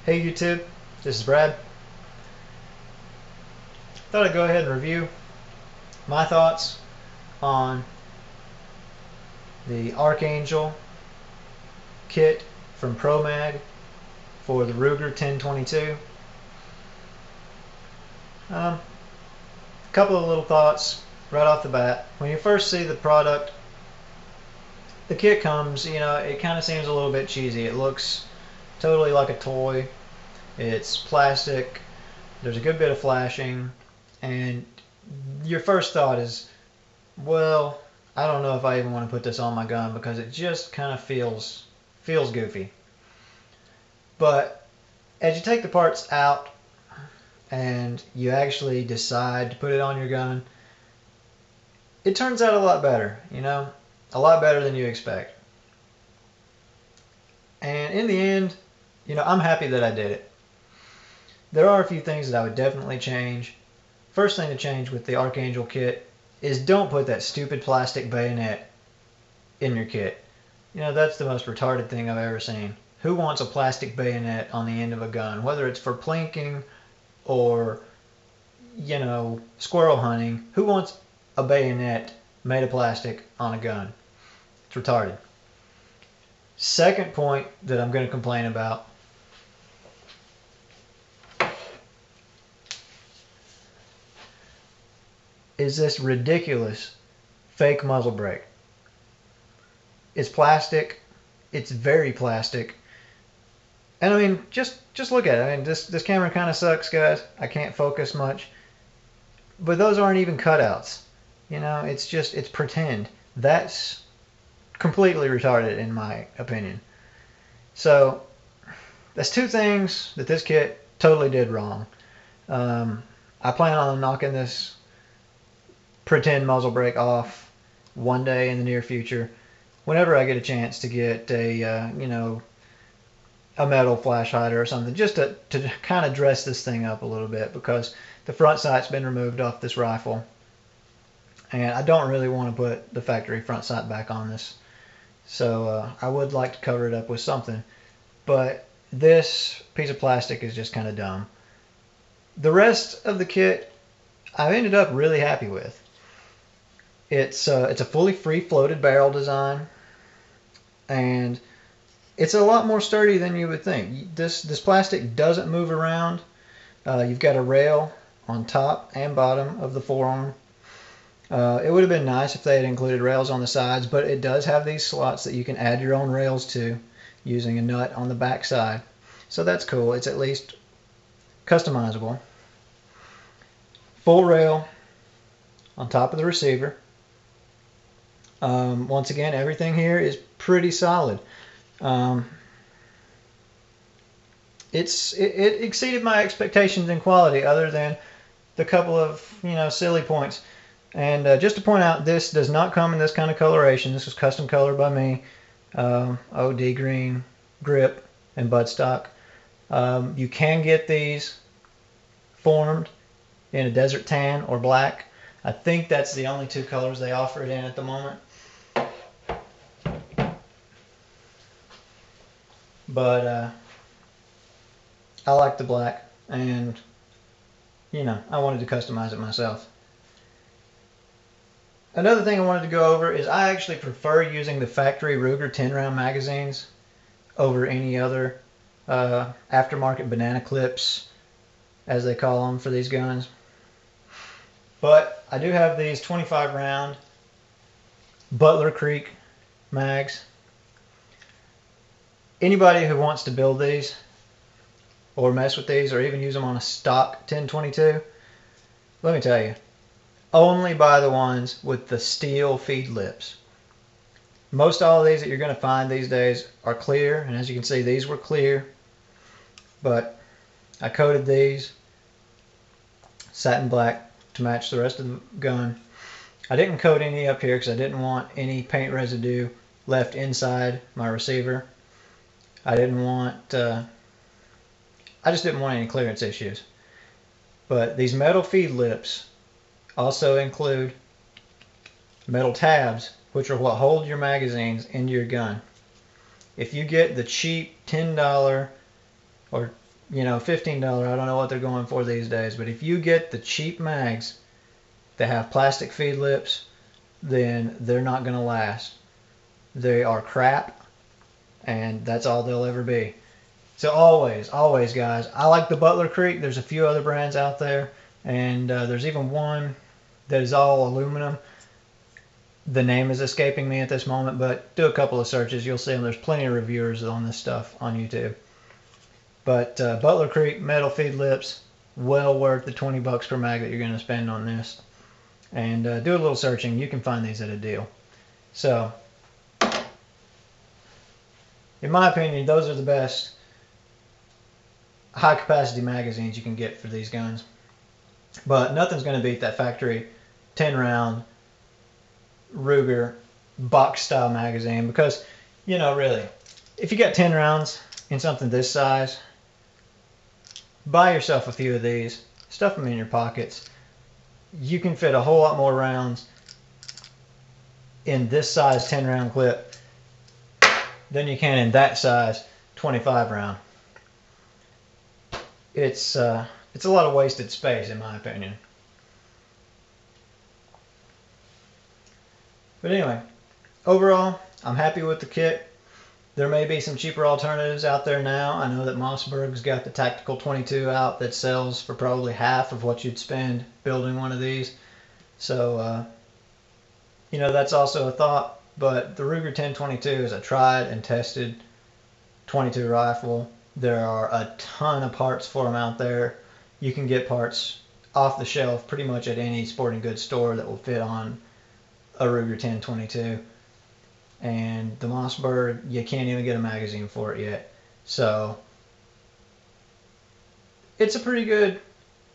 Hey YouTube, this is Brad. Thought I'd go ahead and review my thoughts on the Archangel kit from ProMag for the Ruger 1022. A couple of little thoughts right off the bat. When you first see the product, the kit comes, it kind of seems a little bit cheesy. It looks totally like a toy. It's plastic. There's a good bit of flashing. And your first thought is, well, I don't know if I even want to put this on my gun because it just kind of feels goofy. But as you take the parts out and you actually decide to put it on your gun, it turns out a lot better, a lot better than you expect. And in the end, I'm happy that I did it. There are a few things that I would definitely change. First thing to change with the Archangel kit is don't put that stupid plastic bayonet in your kit. That's the most retarded thing I've ever seen. Who wants a plastic bayonet on the end of a gun? Whether it's for plinking or, squirrel hunting, who wants a bayonet made of plastic on a gun? It's retarded. Second point that I'm going to complain about is this ridiculous fake muzzle brake. It's plastic. It's very plastic. And I mean, just look at it. I mean, this camera kind of sucks, guys. I can't focus much. But those aren't even cutouts. It's pretend. That's completely retarded in my opinion. So that's two things that this kit totally did wrong. I plan on knocking this pretend muzzle brake off one day in the near future, whenever I get a chance to get a metal flash hider or something, just to kind of dress this thing up a little bit, because the front sight's been removed off this rifle and I don't really want to put the factory front sight back on this. So I would like to cover it up with something, but this piece of plastic is just kind of dumb. The rest of the kit I've ended up really happy with. It's a fully free floated barrel design, and it's a lot more sturdy than you would think. This plastic doesn't move around. You've got a rail on top and bottom of the forearm. It would have been nice if they had included rails on the sides, but it does have these slots that you can add your own rails to using a nut on the back side. So that's cool. It's at least customizable. Full rail on top of the receiver. Once again, everything here is pretty solid. It exceeded my expectations in quality, other than the couple of silly points. And just to point out, this does not come in this kind of coloration. This was custom colored by me. OD green grip and buttstock. You can get these formed in a desert tan or black. I think that's the only two colors they offer it in at the moment. But I like the black, and I wanted to customize it myself. Another thing I wanted to go over is I actually prefer using the factory Ruger 10-round magazines over any other aftermarket banana clips, as they call them for these guns. But I do have these 25-round Butler Creek mags. Anybody who wants to build these or mess with these or even use them on a stock 1022, let me tell you, only buy the ones with the steel feed lips. Most all of these that you're going to find these days are clear, and as you can see, these were clear, but I coated these satin black to match the rest of the gun. I didn't coat any up here because I didn't want any paint residue left inside my receiver. I just didn't want any clearance issues. But these metal feed lips also include metal tabs, which are what hold your magazines into your gun. If you get the cheap $10 or you know, $15. I don't know what they're going for these days, but if you get the cheap mags that have plastic feed lips, then they're not going to last. They are crap, and that's all they'll ever be. So always, always, guys, I like the Butler Creek. There's a few other brands out there, and there's even one that is all aluminum. The name is escaping me at this moment, but do a couple of searches. You'll see them. There's plenty of reviewers on this stuff on YouTube. But Butler Creek metal feed lips, well worth the 20 bucks per mag that you're going to spend on this. And do a little searching. You can find these at a deal. So, in my opinion, those are the best high capacity magazines you can get for these guns. But nothing's going to beat that factory 10 round Ruger box style magazine, because, you know, really, if you got 10 rounds in something this size, buy yourself a few of these, stuff them in your pockets. You can fit a whole lot more rounds in this size 10 round clip than you can in that size 25 round. It's a lot of wasted space, in my opinion. But anyway, overall, I'm happy with the kit. There may be some cheaper alternatives out there now. I know that Mossberg's got the Tactical 22 out that sells for probably half of what you'd spend building one of these. So, you know, that's also a thought. But the Ruger 1022 is a tried and tested 22 rifle. There are a ton of parts for them out there. You can get parts off the shelf pretty much at any sporting goods store that will fit on a Ruger 1022. And the Mossberg, you can't even get a magazine for it yet. So it's a pretty good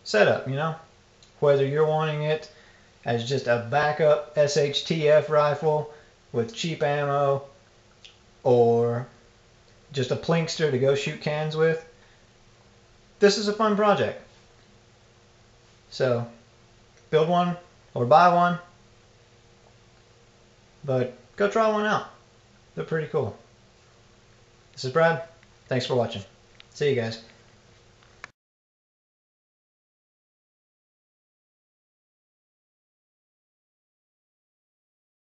setup, you know. Whether you're wanting it as just a backup SHTF rifle with cheap ammo, or just a plinkster to go shoot cans with, this is a fun project. So build one or buy one, but go try one out. They're pretty cool. This is Brad. Thanks for watching. See you guys.